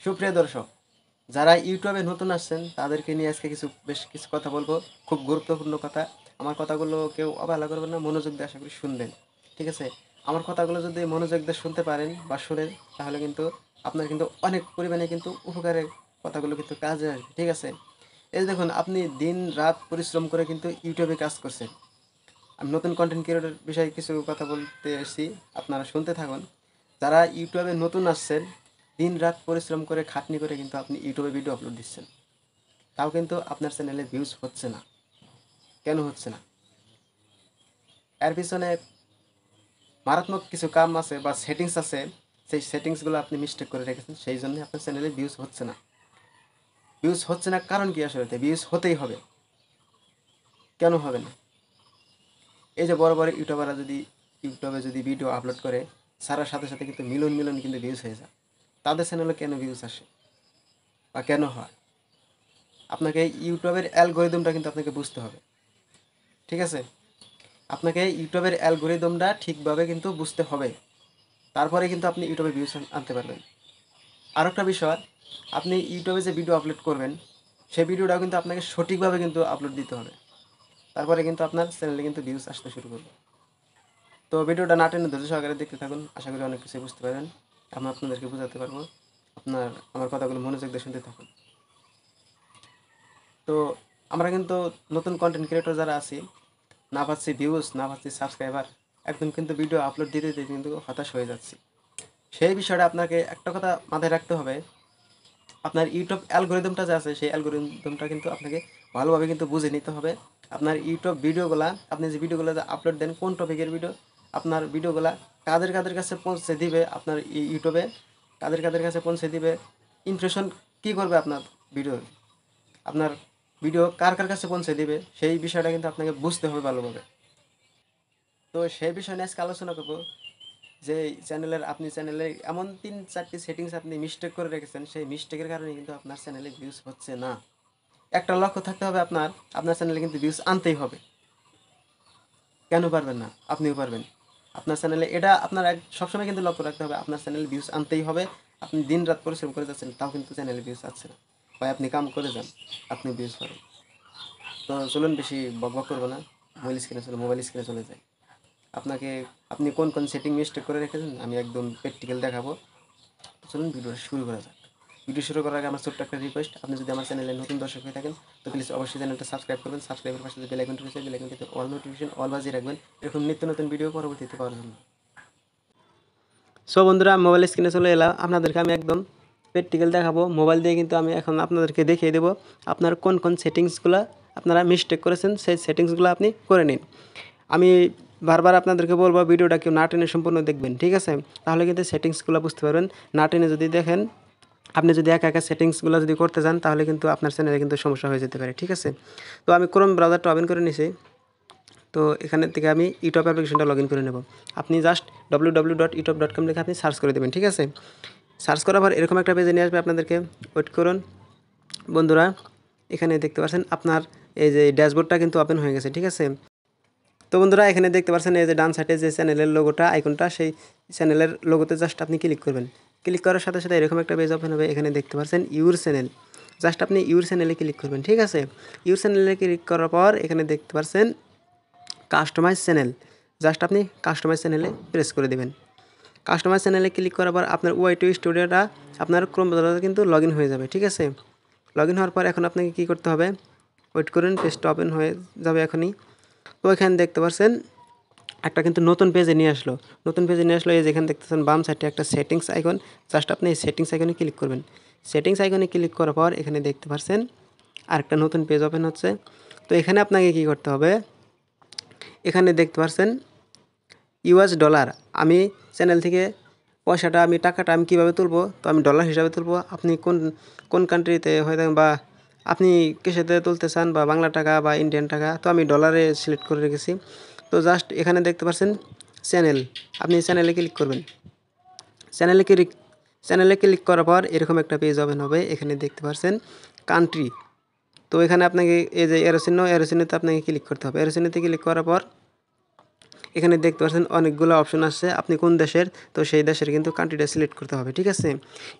সুপ্রিয় দর্শক, যারা ইউটিউবে নতুন আসছেন তাদেরকে নিয়ে আজকে বেশ কিছু কথা বলবো। খুব গুরুত্বপূর্ণ কথা। আমার কথাগুলো কেউ অবহেলা করবেন না, মনোযোগ দিয়ে আশা করি শুনবেন। ঠিক আছে? আমার কথাগুলো যদি মনোযোগ দিয়ে শুনতে পারেন বা শুনেন, তাহলে কিন্তু আপনার কিন্তু অনেক পরিমাণে কিন্তু উপকারের কথাগুলো কিন্তু কাজে আসবে। ঠিক আছে? এই যে দেখুন, আপনি দিন রাত পরিশ্রম করে কিন্তু ইউটিউবে কাজ করছেন। আমি নতুন কন্টেন্ট ক্রিয়েটর বিষয়ে কিছু কথা বলতে এসেছি, আপনারা শুনতে থাকুন। যারা ইউটিউবে নতুন আসছেন, দিন রাত পরিশ্রম করে খাটনি করে কিন্তু আপনি ইউটিউবে ভিডিও আপলোড দিচ্ছেন, তাও কিন্তু আপনার চ্যানেলে ভিউজ হচ্ছে না। কেন হচ্ছে না? এর পিছনে মারাত্মক কিছু কাম আছে বা সেটিংস আছে। সেই সেটিংসগুলো আপনি মিস্টেক করে রেখেছেন, সেই জন্য আপনার চ্যানেলে ভিউজ হচ্ছে না। ভিউজ হচ্ছে না কারণ কি? আসলে ভিউজ হতেই হবে। কেন হবে না? এই যে বড় বড় ইউটিউবাররা যদি ইউটিউবে যদি ভিডিও আপলোড করে, ছাড়ার সাথে সাথে কিন্তু মিলিয়ন মিলিয়ন কিন্তু ভিউজ হয়ে যায়। তাদের চ্যানেলে কেন ভিউজ আসে বা কেন হয়? আপনাকে ইউটিউবের অ্যালগোরিদমটা কিন্তু আপনাকে বুঝতে হবে। ঠিক আছে? আপনাকে ইউটিউবের অ্যালগোরিদমটা ঠিকভাবে কিন্তু বুঝতে হবে। তারপরে কিন্তু আপনি ইউটিউবে ভিউজ আনতে পারবেন। আর একটা বিষয়, আপনি ইউটিউবে যে ভিডিও আপলোড করবেন, সেই ভিডিওটাও কিন্তু আপনাকে সঠিকভাবে কিন্তু আপলোড দিতে হবে। তারপরে কিন্তু আপনার চ্যানেলে কিন্তু ভিউজ আসতে শুরু করবে। তো ভিডিওটা না টেনে ধৈর্য সহকারে দেখতে থাকুন, আশা করি অনেক কিছুই বুঝতে পারবেন। আমি আপনাদেরকে বোঝাতে পারবো। আমার কথাগুলো মনোযোগ দিয়ে শুনতে থাকুন। তো আমরা কিন্তু নতুন কন্টেন্ট ক্রিয়েটর যারা আছি, না পাচ্ছি ভিউজ, না পাচ্ছি সাবস্ক্রাইবার, একদম কিন্তু ভিডিও আপলোড দিতে দিতে কিন্তু হতাশ হয়ে যাচ্ছি। সেই বিষয়টা আপনাকে একটা কথা মাথায় রাখতে হবে। আপনার ইউটিউব অ্যালগোরিদমটা যে আছে, সেই অ্যালগোরিদমটা কিন্তু আপনাকে ভালোভাবে কিন্তু বুঝে নিতে হবে। আপনার ইউটিউব ভিডিওগুলা, আপনি যে ভিডিওগুলো যে আপলোড দেন, কোন টপিকের ভিডিও, আপনার ভিডিওগুলা কাদের কাদের কাছে পৌঁছে দিবে, আপনার ইউটিউবে কাদের কাদের কাছে পৌঁছে দিবে, ইমপ্রেশন কী করবে আপনার ভিডিও, আপনার ভিডিও কার কার কাছে পৌঁছে দিবে, সেই বিষয়টা কিন্তু আপনাকে বুঝতে হবে ভালোভাবে। তো সেই বিষয় নিয়ে আজকে আলোচনা করবো যে আপনি চ্যানেলে এমন 3-4টি সেটিংস আপনি মিস্টেক করে রেখেছেন, সেই মিস্টেকের কারণে কিন্তু আপনার চ্যানেলে ভিউজ হচ্ছে না। একটা লক্ষ্য থাকতে হবে আপনার, আপনার চ্যানেলে কিন্তু ভিউজ আনতেই হবে। কেন পারবেন না? আপনিও পারবেন। আপনার চ্যানেলে এটা আপনার সবসময় কিন্তু লক্ষ্য রাখতে হবে, আপনার চ্যানেলে ভিউজ আনতেই হবে। আপনি দিন রাত পরিশ্রম করে যাচ্ছেন, তাও কিন্তু চ্যানেলে ভিউজ আসছে না। ভাই, আপনি কাম করে যান, আপনি ভিউজ পাবেন। তো চলুন, বেশি বকবক করবো না, মোবাইল স্ক্রিনে চলে যায়। আপনি কোন কোন সেটিং মিস্টেক করে রেখেছেন আমি একদম প্র্যাকটিক্যাল দেখাবো। চলুন ভিডিওটা শুরু করা যাক। ভিডিও শুরু করার আগে আমার ছোট্ট একটা রিকোয়েস্ট, আপনি যদি আমার চ্যানেলে নতুন দর্শক হয়ে থাকেন, তো প্লিজ অবশ্যই চ্যানেলটা সাবস্ক্রাইব করবেন। সাবস্ক্রাইবের পাশে যে বেল আইকনটি রয়েছে, বেল আইকনটিতে অল নোটিফিকেশন অল বাজিয়ে রাখবেন, এরকম নিত্য নতুন ভিডিও পরবর্তীতে পাওয়ার জন্য। সো বন্ধুরা, মোবাইল স্ক্রিনে চলে এলাম। আপনাদেরকে আমি একদম প্র্যাকটিক্যাল দেখাবো। মোবাইল দিয়ে কিন্তু আমি এখন আপনাদেরকে দেখিয়ে দেবো আপনার কোন কোন সেটিংসগুলো আপনারা মিস্টেক করেছেন, সেই সেটিংসগুলো আপনি করে নিন। আমি বারবার আপনাদেরকে বলবো, ভিডিওটা কেউ না টেনে সম্পূর্ণ দেখবেন। ঠিক আছে? তাহলে কিন্তু সেটিংসগুলো বুঝতে পারবেন। না টেনে যদি দেখেন, আপনি যদি একা একা সেটিংসগুলো যদি করতে যান, তাহলে কিন্তু আপনার চ্যানেলে কিন্তু সমস্যা হয়ে যেতে পারে। ঠিক আছে? তো আমি ক্রোম ব্রাউজারটা ওপেন করে নিয়েছি। তো এখান থেকে আমি ইউটিউব অ্যাপ্লিকেশনটা লগ ইন করে নেব। আপনি জাস্ট www.youtube.com লিখে আপনি সার্চ করে দেবেন। ঠিক আছে? সার্চ করার পর এরকম একটা পেজে নিয়ে আসবে আপনাদেরকে। ওয়েট করুন বন্ধুরা। এখানে দেখতে পাচ্ছেন আপনার এই যে ড্যাশবোর্ডটা কিন্তু ওপেন হয়ে গেছে। ঠিক আছে? তো বন্ধুরা, এখানে দেখতে পাচ্ছেন এই যে ডান সাইডে যে চ্যানেলের লোগোটা আইকনটা, সেই চ্যানেলের লোগোতে জাস্ট আপনি ক্লিক করবেন। ক্লিক করার সাথে সাথে এরকম একটা পেজ ওপেন হবে। এখানে দেখতে পাচ্ছেন ইউর চ্যানেল, জাস্ট আপনি ইউর চ্যানেলে ক্লিক করবেন। ঠিক আছে? ইউর চ্যানেলে ক্লিক করার পর এখানে দেখতে পাচ্ছেন কাস্টমাইজ চ্যানেল, জাস্ট আপনি কাস্টমাইজ চ্যানেলে প্রেস করে দেবেন। কাস্টমাইজ চ্যানেলে ক্লিক করার পর আপনার ওয়াইটু স্টুডিওটা আপনার ক্রোম ব্রাউজারে কিন্তু লগ ইন হয়ে যাবে। ঠিক আছে? লগ ইন হওয়ার পর এখন আপনাকে কী করতে হবে, ওয়েট করুন, পেজটা ওপেন হয়ে যাবে এখনই। তো এখানে দেখতে পাচ্ছেন একটা কিন্তু নতুন পেজে নিয়ে আসলো। নতুন পেজে নিয়ে আসলো, এই যেখানে দেখতেছেন বাম সাইডে একটা সেটিংস আইকন, জাস্ট আপনি এই সেটিংস আইকনে ক্লিক করবেন। সেটিংস আইকনে ক্লিক করার পর এখানে দেখতে পাচ্ছেন আরেকটা নতুন পেজ ওপেন হচ্ছে। তো এখানে আপনাকে কী করতে হবে, এখানে দেখতে পাচ্ছেন ইউএস ডলার। আমি চ্যানেল থেকে পয়সাটা, টাকাটা আমি কীভাবে তুলবো, তো আমি ডলার হিসাবে তুলবো। আপনি কোন কোন কান্ট্রিতে হয়ে থাকেন বা আপনি কিসেতে তুলতে চান, বা বাংলা টাকা বা ইন্ডিয়ান টাকা, তো আমি ডলারে সিলেক্ট করে রেখেছি। তো জাস্ট এখানে দেখতে পাচ্ছেন চ্যানেল, আপনি চ্যানেলে ক্লিক করবেন। চ্যানেলে ক্লিক চ্যানেলে ক্লিক করার পর এরকম একটা পেজ ওপেন হবে। এখানে দেখতে পাচ্ছেন কান্ট্রি। তো এখানে আপনাকে এই যে এরোচিহ্নতে আপনাকে ক্লিক করতে হবে। এরোচিহ্নতে ক্লিক করার পর এখানে দেখতে পাচ্ছেন অনেকগুলো অপশন আছে, আপনি কোন দেশের, তো সেই দেশের কিন্তু কান্ট্রিটা সিলেক্ট করতে হবে, ঠিক আছে।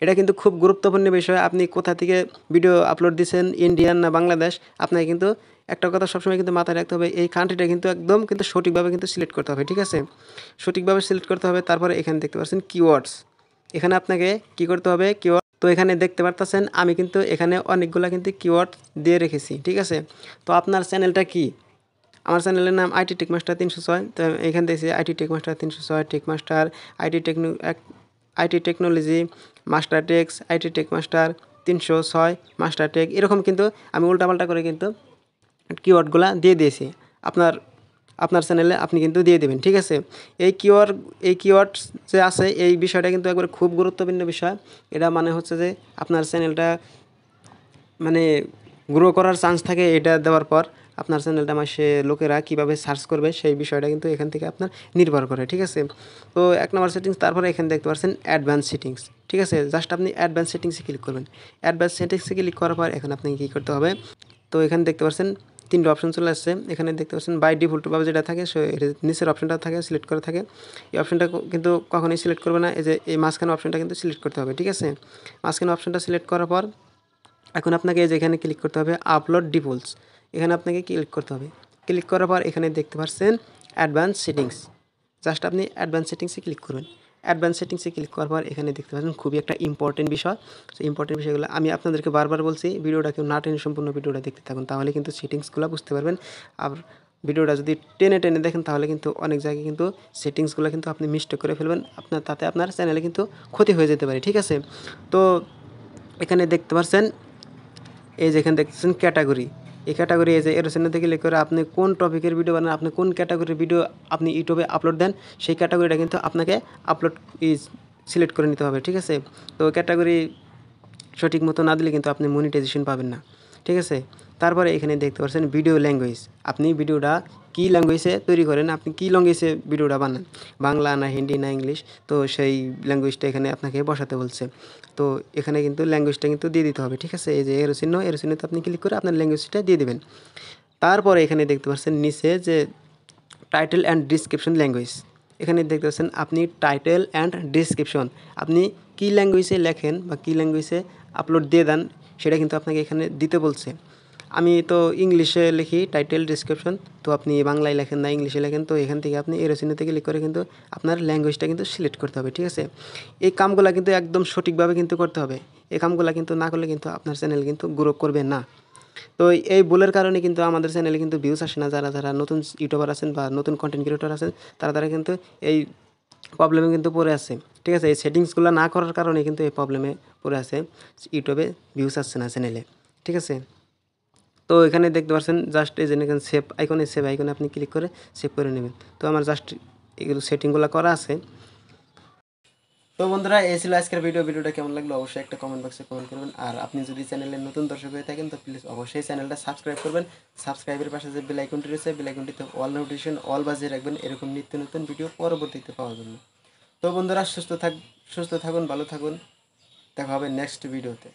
এটা কিন্তু খুব গুরুত্বপূর্ণ বিষয়, আপনি কোথা থেকে ভিডিও আপলোড দিচ্ছেন, ইন্ডিয়ান না বাংলাদেশ, আপনাকে কিন্তু একটা কথা সবসময় কিন্তু মাথায় রাখতে হবে, এই কান্ট্রিটা কিন্তু একদম কিন্তু সঠিকভাবে কিন্তু সিলেক্ট করতে হবে, ঠিক আছে, সঠিকভাবে সিলেক্ট করতে হবে। তারপরে এখানে দেখতে পাচ্ছেন কিওয়ার্ডস, এখানে আপনাকে কি করতে হবে কিওয়ার্ড, তো এখানে দেখতে পারতেছেন আমি কিন্তু এখানে অনেকগুলা কিন্তু কিওয়ার্ড দিয়ে রেখেছি, ঠিক আছে। তো আপনার চ্যানেলটা কি, আমার চ্যানেলের নাম আইটি টেকমাস্টার 306, তো এখান থেকে IT tech master 306, tech master, IT technology, master techs, IT tech master 306, master tech, এরকম কিন্তু আমি উল্টাপাল্টা করে কিন্তু কিওয়ার্ডগুলো দিয়ে দিয়েছি। আপনার আপনার চ্যানেলে আপনি কিন্তু দিয়ে দেবেন, ঠিক আছে। এই কিওয়ার্ড যে আছে এই বিষয়টা কিন্তু একবারে খুব গুরুত্বপূর্ণ বিষয়। এটা মানে হচ্ছে যে আপনার চ্যানেলটা মানে গ্রো করার চান্স থাকে, এটা দেওয়ার পর আপনার চ্যানেলটা মাসে লোকেরা কীভাবে সার্চ করবে সেই বিষয়টা কিন্তু এখান থেকে আপনার নির্ভর করে, ঠিক আছে। তো 1 নম্বর সেটিংস, তারপরে এখানে দেখতে পাচ্ছেন অ্যাডভান্স সেটিংস, ঠিক আছে। জাস্ট আপনি অ্যাডভান্স সেটিংসে ক্লিক করবেন। অ্যাডভান্স সেটিংসে ক্লিক করার পর এখন আপনাকে কী করতে হবে, তো এখানে দেখতে পাচ্ছেন 3টা অপশন চলে আসছে। এখানে দেখতে পাচ্ছেন বাই ডিফল্টভাবে যেটা থাকে নিচের অপশনটা থাকে সিলেক্ট করা থাকে, এই অপশনটা কিন্তু কখনোই সিলেক্ট করবে না, এই যে এই মাঝখানে অপশনটা কিন্তু সিলেক্ট করতে হবে, ঠিক আছে। মাঝখানে অপশনটা সিলেক্ট করার পর এখন আপনাকে এই যে এখানে ক্লিক করতে হবে আপলোড ডিফল্টস, এখানে আপনাকে ক্লিক করতে হবে। ক্লিক করার পর এখানে দেখতে পাচ্ছেন অ্যাডভান্স সেটিংস, জাস্ট আপনি অ্যাডভান্স সেটিংসে ক্লিক করবেন। অ্যাডভান্স সেটিংসে ক্লিক করার পর এখানে দেখতে পাচ্ছেন খুবই একটা ইম্পর্টেন্ট বিষয়, সেই ইম্পর্টেন্ট বিষয়গুলো আমি আপনাদেরকে বারবার বলছি, ভিডিওটা কেউ না টেনে সম্পূর্ণ ভিডিওটা দেখতে থাকুন, তাহলে কিন্তু সেটিংসগুলো বুঝতে পারবেন। আর ভিডিওটা যদি টেনে টেনে দেখেন তাহলে কিন্তু অনেক জায়গায় কিন্তু সেটিংসগুলো কিন্তু আপনি মিস্টেক করে ফেলবেন, তাতে আপনার চ্যানেলে কিন্তু ক্ষতি হয়ে যেতে পারে, ঠিক আছে। তো এখানে দেখতে পাচ্ছেন এই যে এখানে দেখতেছেন ক্যাটাগরি, এই ক্যাটাগরি এই যে এরোসেনের থেকে ক্লিক করে আপনি কোন টপিকের ভিডিও বানান, আপনি কোন ক্যাটাগরির ভিডিও আপনি ইউটিউবে আপলোড দেন, সেই ক্যাটাগরিটা কিন্তু আপনাকে আপলোড সিলেক্ট করে নিতে হবে, ঠিক আছে। তো ক্যাটাগরি সঠিক মতো না দিলে কিন্তু আপনি মনিটাইজেশন পাবেন না, ঠিক আছে। তারপরে এখানে দেখতে পাচ্ছেন ভিডিও ল্যাঙ্গুয়েজ, আপনি ভিডিওটা কী ল্যাঙ্গুয়েজে তৈরি করেন, আপনি কী ল্যাঙ্গুয়েজে ভিডিওটা বানান, বাংলা না হিন্দি না ইংলিশ, তো সেই ল্যাঙ্গুয়েজটা এখানে আপনাকে বসাতে বলছে। তো এখানে কিন্তু ল্যাঙ্গুয়েজটা কিন্তু দিয়ে দিতে হবে, ঠিক আছে। এই যে এরোচিহ্নতে আপনি ক্লিক করে আপনার ল্যাঙ্গুয়েজটা দিয়ে দেবেন। তারপরে এখানে দেখতে পাচ্ছেন নিচে যে টাইটেল অ্যান্ড ডিসক্রিপশন ল্যাঙ্গুয়েজ, এখানে দেখতে পাচ্ছেন আপনি টাইটেল অ্যান্ড ডিসক্রিপশন আপনি কী ল্যাঙ্গুয়েজে লেখেন বা কী ল্যাঙ্গুয়েজে আপলোড দিয়ে দেন সেটা কিন্তু আপনাকে এখানে দিতে বলছে। আমি তো ইংলিশে লিখি টাইটেল ডিসক্রিপশন, তো আপনি বাংলায় লেখেন না ইংলিশে লেখেন, তো এখান থেকে আপনি এরোচিহ্নতে ক্লিক করে কিন্তু আপনার ল্যাঙ্গুয়েজটা কিন্তু সিলেক্ট করতে হবে, ঠিক আছে। এই কামগুলো কিন্তু একদম সঠিকভাবে কিন্তু করতে হবে, এই কামগুলো কিন্তু না করলে কিন্তু আপনার চ্যানেল কিন্তু গ্রো করবে না। তো এই ভুলের কারণে কিন্তু আমাদের চ্যানেলে কিন্তু ভিউজ আসে না, যারা নতুন ইউটিউবার আছেন বা নতুন কন্টেন্ট ক্রিয়েটর আছেন তারা কিন্তু এই প্রবলেমে কিন্তু পড়ে আছে, ঠিক আছে। এই সেটিংসগুলো না করার কারণে কিন্তু এই প্রবলেমে পড়ে আছে, ইউটিউবে ভিউজ আসছে না চ্যানেলে, ঠিক আছে। তো এখানে দেখতে পাচ্ছেন জাস্ট এই যে এখানে সেভ আইকনে আপনি ক্লিক করে সেভ করে নেবেন। তো আমার জাস্ট এগুলো সেটিংগুলো করা আছে। তো বন্ধুরা এই ছিল আজকের ভিডিওটা কেমন লাগলো অবশ্যই একটা কমেন্ট বক্সে কমেন্ট করবেন। আর আপনি যদি চ্যানেলের নতুন দর্শক হয়ে থাকেন তো প্লিজ অবশ্যই চ্যানেলটা সাবস্ক্রাইব করবেন। সাবস্ক্রাইবের পাশে যে বেল আইকনটি রয়েছে বেল আইকনটিতে অল নোটিফিকেশন অল বাজিয়ে রাখবেন এরকম নিত্য নতুন ভিডিও পরবর্তীতে পাওয়ার জন্য। তো বন্ধুরা সুস্থ থাকুন, ভালো থাকুন, দেখা হবে নেক্সট ভিডিওতে।